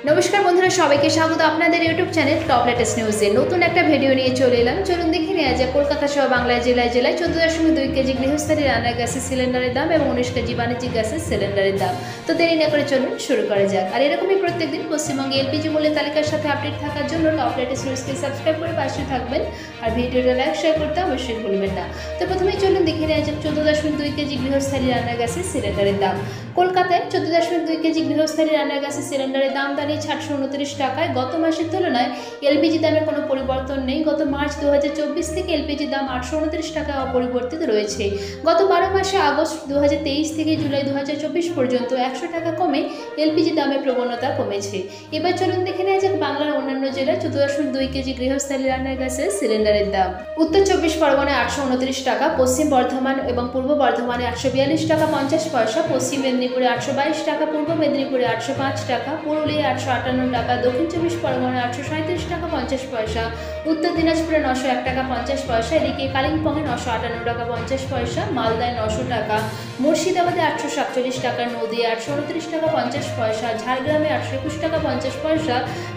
নমস্কার বন্ধুরা, সবাইকে স্বাগত আপনাদের ইউটিউব চ্যানেল টপ লেটেস্ট নিউজে। নতুন একটা ভিডিও নিয়ে চলে এলাম। চলুন দেখে নেওয়া যায় কলকাতা সহ বাংলায় জেলায় 14.2 কেজি গৃহস্থালী রান্নার গ্যাসের সিলিন্ডারের দাম এবং 19 কেজি বাণিজ্যিক গ্যাসের সিলিন্ডারের দাম। তো দেরি না করে চলুন শুরু করা যাক। আর এরকমই প্রত্যেকদিন পশ্চিমবঙ্গে এলপিজি মূল্যের তালিকার সাথে আপডেট থাকার জন্য টপ লেটেস্ট নিউজকে সাবস্ক্রাইব করে পাশে থাকবেন আর ভিডিওটা লাইক শেয়ার করতে অবশ্যই ভুলবেন না। তো প্রথমেই চলুন দেখে নেওয়া যাক 14.2 কেজি গৃহস্থালী রান্নার গ্যাসের সিলিন্ডারের দাম। কলকাতায় 14.2 কেজি গৃহস্থালী রান্নার গ্যাসের সিলিন্ডারের দাম দাঁড়িয়েছে 829 টাকায়। গত মাসের তুলনায় এলপিজি দামের কোনো পরিবর্তন নেই। গত মার্চ 2024 থেকে এলপিজি দাম 829 টাকায় অপরিবর্তিত রয়েছে। গত 12 মাসে আগস্ট 2023 থেকে জুলাই 2024 পর্যন্ত 100 টাকা কমে এলপিজি দামের প্রবণতা কমেছে। এবার চলুন দেখে নেওয়া যাক বাংলার অন্যান্য জেলায় 14.2 কেজি গৃহস্থালী রান্নার গ্যাসের সিলিন্ডারের দাম। উত্তর 24 পরগনায় 829 টাকা, পশ্চিম বর্ধমান এবং পূর্ব বর্ধমানে 842 টাকা 50 পয়সা, পশ্চিম মেদিনীপুরে 822 টাকা, পূর্ব মেদিনীপুরে 805 টাকা, পুরুলিয়া 858 টাকা, দক্ষিণ 24 পরগনায় 837 টাকা 50 পয়সা, উত্তর দিনাজপুরে 901 টাকা 50 পয়সা, এদিকে কালিম্পংয়ে 958 টাকা 50 পয়সা, মালদায় 900 টাকা, মুর্শিদাবাদে 847 টাকা, নদিয়া 829 টাকা 50 পয়সা, ঝাড়গ্রামে 821 টাকা 50 পয়সা,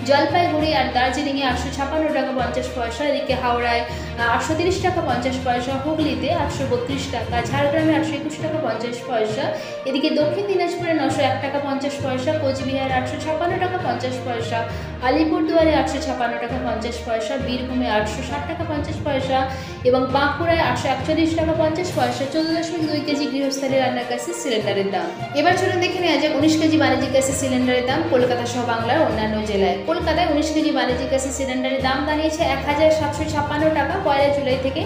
জলপাইগুড়ি আর দার্জিলিংয়ে 856 টাকা 50 পয়সা, এদিকে হাওড়ায় 830 টাকা 50 পয়সা, হুগলিতে 832 টাকা, ঝাড়গ্রামে 821 টাকা 50 পয়সা, এদিকে দক্ষিণ দিনাজপুরে 901 টাকা 50 পয়সা, কোচবিহার 856 টাকা 50 পয়সা, আলিপুরদুয়ারে 856 টাকা 50 পয়সা, বীরভূমে 860 টাকা 50 পয়সা এবং বাঁকুড়ায় 841 টাকা 50 পয়সা 14.2 কেজি গৃহস্থালী রান্নার গ্যাসের সিলিন্ডারের দাম। এবার চলুন দেখে নেওয়া যাক 19 কেজি বাণিজ্যিক গ্যাসের সিলিন্ডারের দাম কলকাতা সহ বাংলার অন্যান্য জেলায়। কলকাতায় 19 কেজি বাণিজ্যিক গ্যাসের সিলিন্ডারের দাম দাঁড়িয়েছে 1756 টাকা। 1 জুলাই থেকে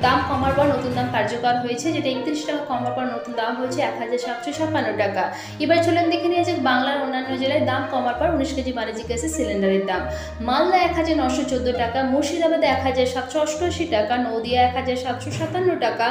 দাম কমার পর নতুন দাম কার্যকর হয়েছে, যেটা 31 টাকা কমার পর নতুন দাম হয়েছে 1756 টাকা। এবার চলুন দেখে নিয়ে যাক বাংলার অন্যান্য জেলায় দাম কমার পর 19 কেজি বাণিজ্যিক গ্যাসের সিলিন্ডারের দাম। মালদা 1914 টাকা, মুর্শিদাবাদে 1788 টাকা, নদিয়া 1757 টাকা,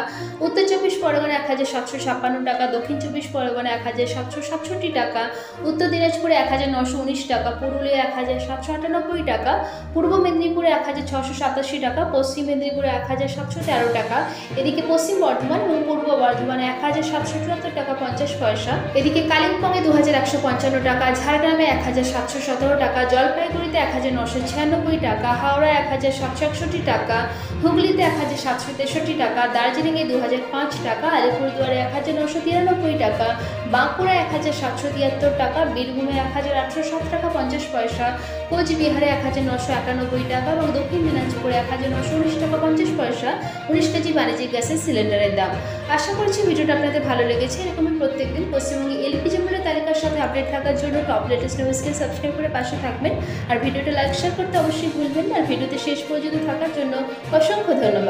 উত্তর 24 পরগনা 1756 টাকা, দক্ষিণ 24 পরগনা 1767 টাকা, উত্তর দিনাজপুরে 1919 টাকা, পুরুলিয়া 1798 টাকা, পূর্ব মেদিনীপুরে 1687 টাকা, পশ্চিম মেদিনীপুরে 1713 টাকা, এদিকে পশ্চিম বর্ধমান এবং পূর্ব বর্ধমানে 1774 টাকা 50 পয়সা, এদিকে কালিম্পংয়ে 2155 টাকা, ঝাড়গ্রামে 1717 টাকা, জলপাইগুড়িতে 1996 টাকা, হাওড়া 1761 টাকা, হুগলিতে 1763 টাকা, দার্জিলিংয়ে 2005 টাকা, আলিপুরদুয়ারে 1993 টাকা, বাঁকুড়া 1773 টাকা, বীরভূমে 1807 টাকা 50 পয়সা, কোচবিহারে 1991 টাকা এবং দক্ষিণ দিনাজপুরে 1919 টাকা 50 পয়সা 19 কেজি বাণিজ্যিক গ্যাসের সিলিন্ডারের দাম। আশা করছি ভিডিওটা আপনাদের ভালো লেগেছে। এরকমই প্রত্যেকদিন পশ্চিমবঙ্গে এলপিজি মূল্যের তালিকার সাথে আপডেট থাকার জন্য টপ লেটেস্ট নিউজকে সাবস্ক্রাইব করে পাশে থাকবেন আর ভিডিওটা লাইক শেয়ার করতে অবশ্যই ভুলবেন না। আর ভিডিওতে শেষ পর্যন্ত থাকার জন্য অসংখ্য ধন্যবাদ।